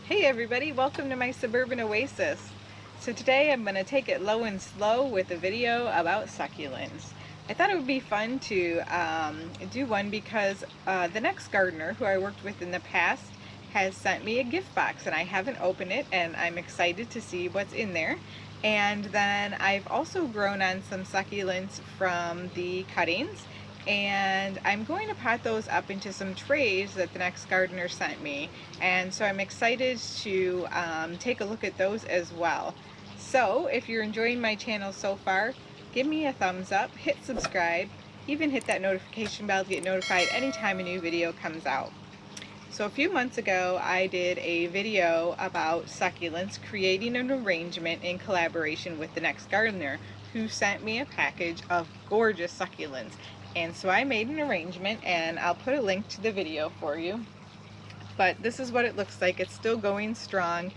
Hey everybody, welcome to my Suburban Oasis. So today I'm going to take it low and slow with a video about succulents. I thought it would be fun to do one because the next gardener who I worked with in the past has sent me a gift box and I haven't opened it and I'm excited to see what's in there. And then I've also grown on some succulents from the cuttings, and I'm going to pot those up into some trays that the next gardener sent me, and so I'm excited to take a look at those as well. So if you're enjoying my channel so far, give me a thumbs up, hit subscribe, even hit that notification bell to get notified anytime a new video comes out. So a few months ago I did a video about succulents, creating an arrangement in collaboration with the next gardener who sent me a package of gorgeous succulents. And so I made an arrangement and I'll put a link to the video for you. But this is what it looks like. It's still going strong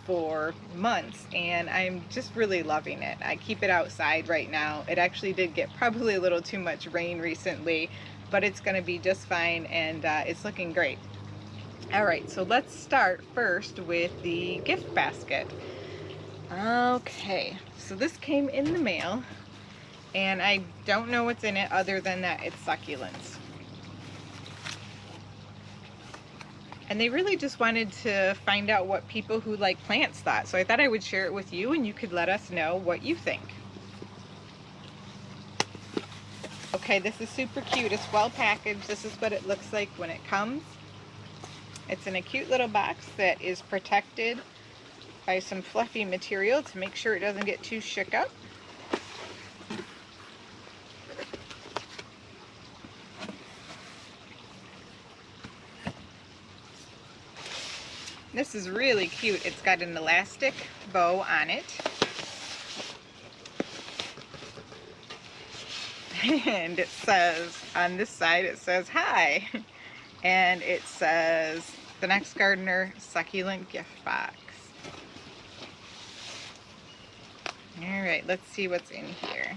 for months and I'm just really loving it. I keep it outside right now. It actually did get probably a little too much rain recently, but it's going to be just fine, and it's looking great. Alright, so let's start first with the gift basket. Okay, so this came in the mail and I don't know what's in it other than that it's succulents. And they really just wanted to find out what people who like plants thought, so I thought I would share it with you and you could let us know what you think. Okay, this is super cute. It's well packaged. This is what it looks like when it comes. It's in a cute little box that is protected by some fluffy material to make sure it doesn't get too shook up. This is really cute. It's got an elastic bow on it. And it says, on this side it says hi, and it says the next gardener succulent gift box. Alright, let's see what's in here.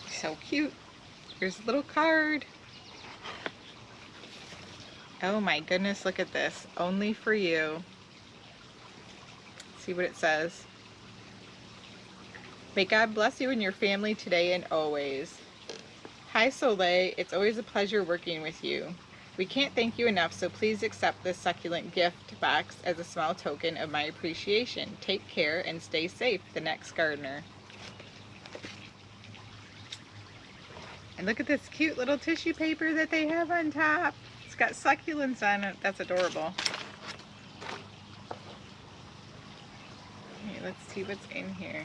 So cute. Here's a little card. Oh my goodness, look at this. Only for you. Let's see what it says. May God bless you and your family today and always. Hi Soleil, it's always a pleasure working with you. We can't thank you enough, so please accept this succulent gift box as a small token of my appreciation. Take care and stay safe, the next gardener. And look at this cute little tissue paper that they have on top. It's got succulents on it. That's adorable. Okay, let's see what's in here.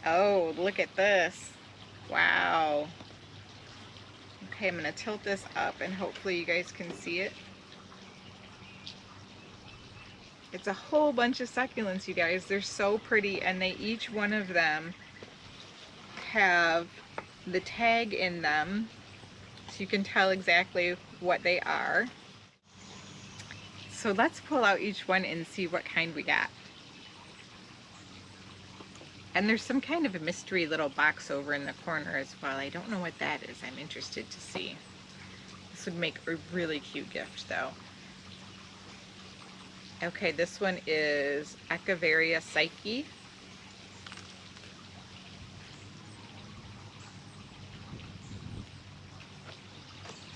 Oh, look at this. Wow. Okay, I'm going to tilt this up and hopefully you guys can see it. It's a whole bunch of succulents, you guys. They're so pretty, and they each one of them have the tag in them so you can tell exactly what they are. So let's pull out each one and see what kind we got. And there's some kind of a mystery little box over in the corner as well. I don't know what that is. I'm interested to see. This would make a really cute gift though. Okay, this one is Echeveria Psyche.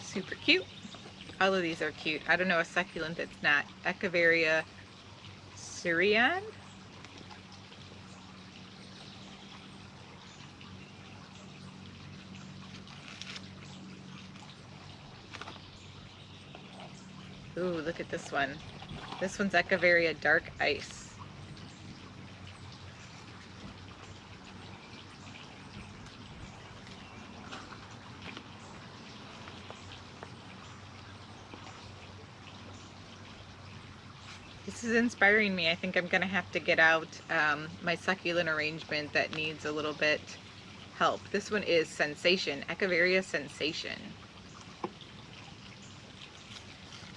Super cute. All of these are cute. I don't know a succulent that's not. Echeveria Syrian. Ooh, look at this one. This one's Echeveria Dark Ice. This is inspiring me. I think I'm going to have to get out my succulent arrangement that needs a little bit help. This one is Sensation, Echeveria Sensation.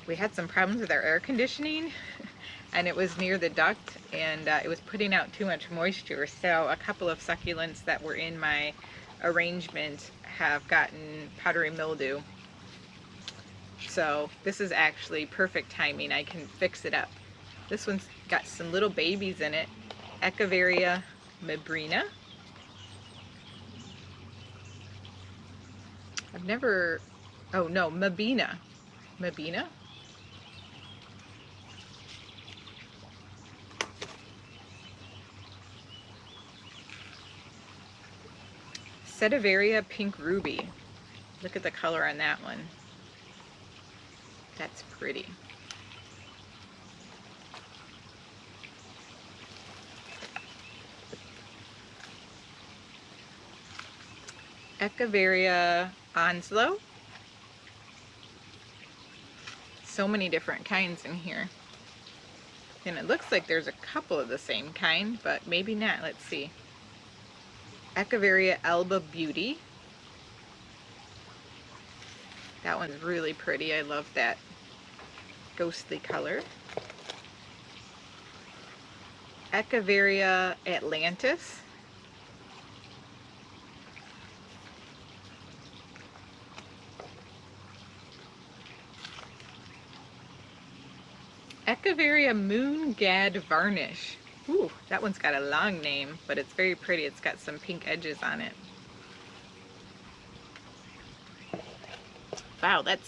We had some problems with our air conditioning and it was near the duct and it was putting out too much moisture, so a couple of succulents that were in my arrangement have gotten powdery mildew. So this is actually perfect timing. I can fix it up. This one's got some little babies in it. Echeveria mebrina. I've never, oh no, mabina. Mabina? Echeveria pink ruby. Look at the color on that one. That's pretty. Echeveria Onslow. So many different kinds in here. And it looks like there's a couple of the same kind, but maybe not. Let's see. Echeveria Alba Beauty. That one's really pretty. I love that ghostly color. Echeveria Atlantis. Echeveria Moon Gad Varnish. Ooh, that one's got a long name, but it's very pretty. It's got some pink edges on it. Wow, that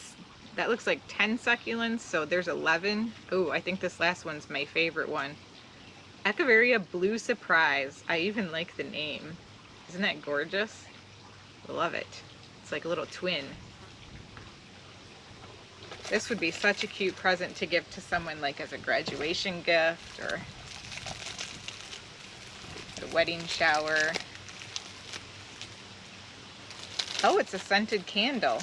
looks like 10 succulents, so there's 11. Ooh, I think this last one's my favorite one. Echeveria Blue Surprise. I even like the name. Isn't that gorgeous? Love it. It's like a little twin. This would be such a cute present to give to someone, like as a graduation gift or a wedding shower. Oh, it's a scented candle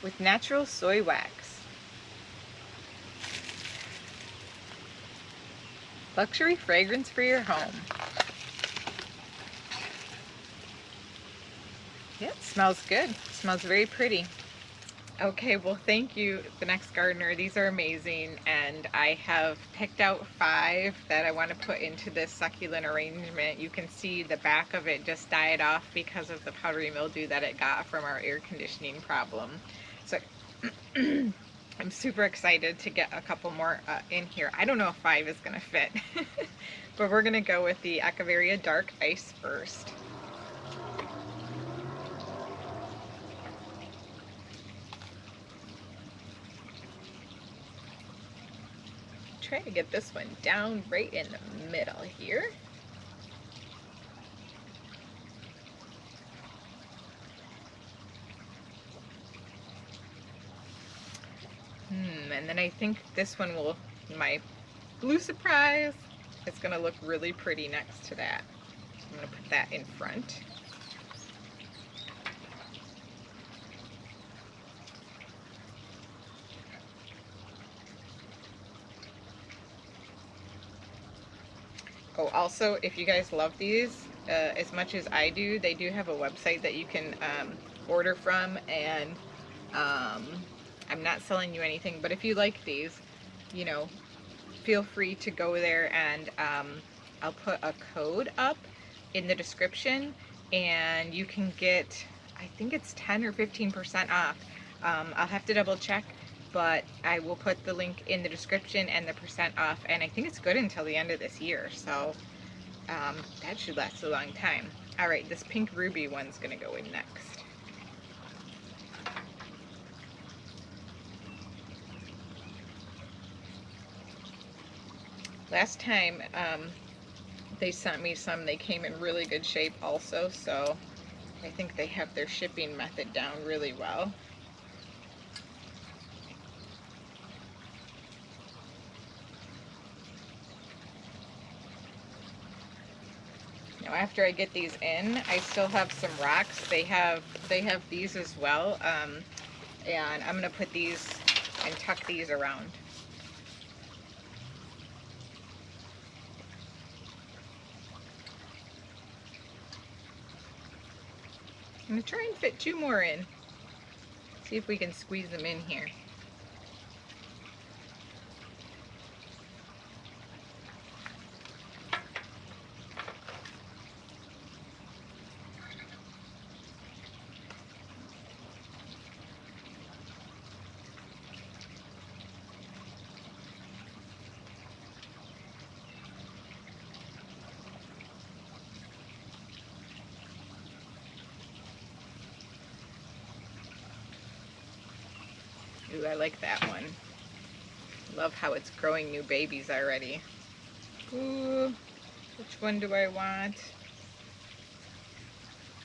with natural soy wax. Luxury fragrance for your home. Yeah, it smells good. It smells very pretty. Okay, well thank you, The Next Gardener. These are amazing, and I have picked out 5 that I want to put into this succulent arrangement. You can see the back of it just died off because of the powdery mildew that it got from our air conditioning problem. So I'm super excited to get a couple more in here. I don't know if 5 is going to fit, but we're going to go with the Echeveria Dark Ice first. Try to get this one down right in the middle here. And then I think this one will, my Blue Surprise, it's going to look really pretty next to that. I'm going to put that in front. Oh, also, if you guys love these as much as I do, they do have a website that you can order from, and I'm not selling you anything, but if you like these, you know, feel free to go there, and I'll put a code up in the description, and you can get, I think it's 10 or 15% off. I'll have to double check, but I will put the link in the description and the percent off, and I think it's good until the end of this year, so that should last a long time. Alright, this pink ruby one's gonna go in next. Last time they sent me some, they came in really good shape also, so I think they have their shipping method down really well. Now after I get these in, I still have some rocks. They have these as well, and I'm going to put these and tuck these around. I'm going to try and fit 2 more in. See if we can squeeze them in here. Ooh, I like that one. Love how it's growing new babies already. Ooh, which one do I want?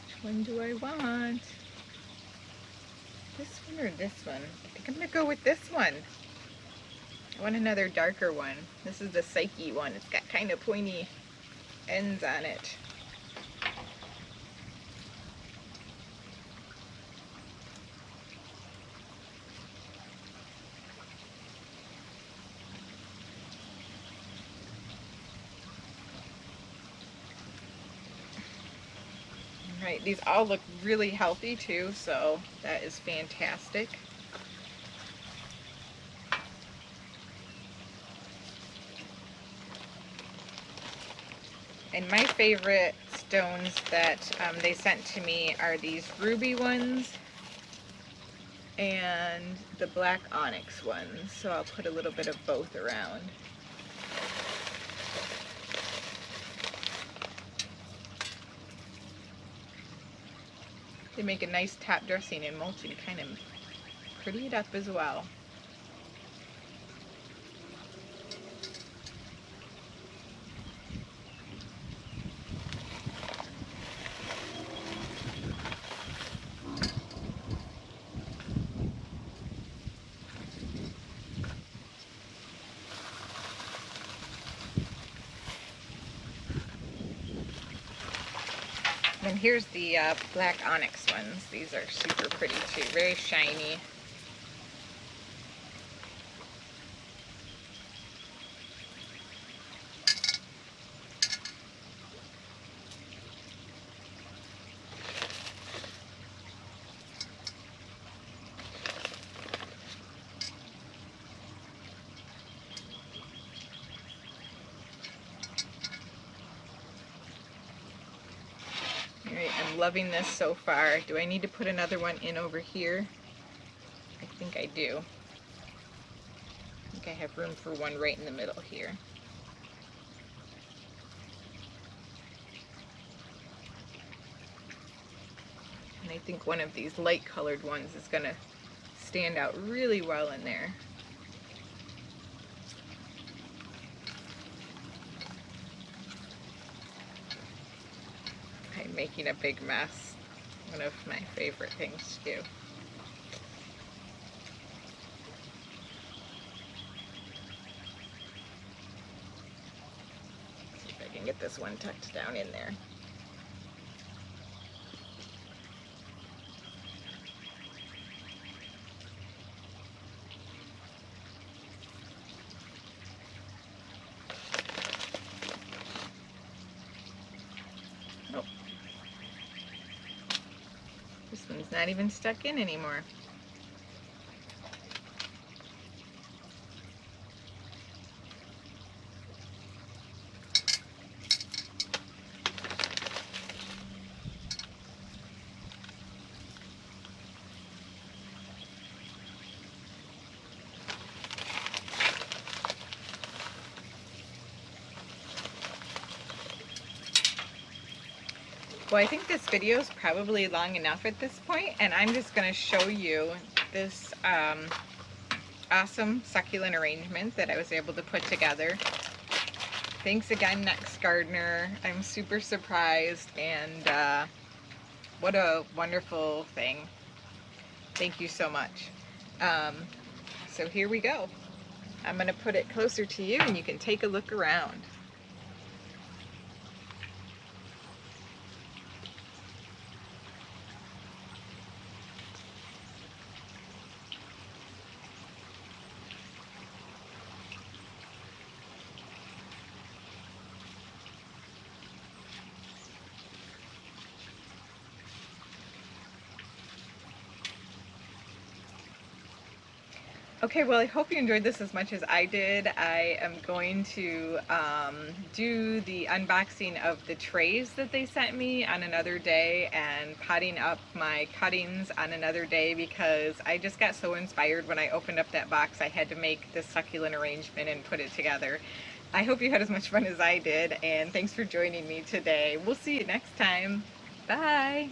Which one do I want? This one or this one? I think I'm gonna go with this one. I want another darker one. This is the Psyche one. It's got kind of pointy ends on it. Right, these all look really healthy too, so that is fantastic. And my favorite stones that they sent to me are these ruby ones and the black onyx ones. So I'll put a little bit of both around. They make a nice top dressing and mulching, kind of pretty it up as well. And here's the black onyx ones. These are super pretty too, very shiny. Alright, I'm loving this so far. Do I need to put another one in over here? I think I do. I think I have room for one right in the middle here. And I think one of these light colored ones is going to stand out really well in there. I'm making a big mess. One of my favorite things to do. See if I can get this one tucked down in there. This one's not even stuck in anymore. Well, I think this video is probably long enough at this point, and I'm just going to show you this awesome succulent arrangement that I was able to put together. Thanks again, Next Gardener. I'm super surprised, and what a wonderful thing. Thank you so much. So here we go. I'm going to put it closer to you, and you can take a look around. Okay, well, I hope you enjoyed this as much as I did. I am going to do the unboxing of the trays that they sent me on another day and potting up my cuttings on another day, because I just got so inspired when I opened up that box. I had to make this succulent arrangement and put it together. I hope you had as much fun as I did, and thanks for joining me today. We'll see you next time. Bye!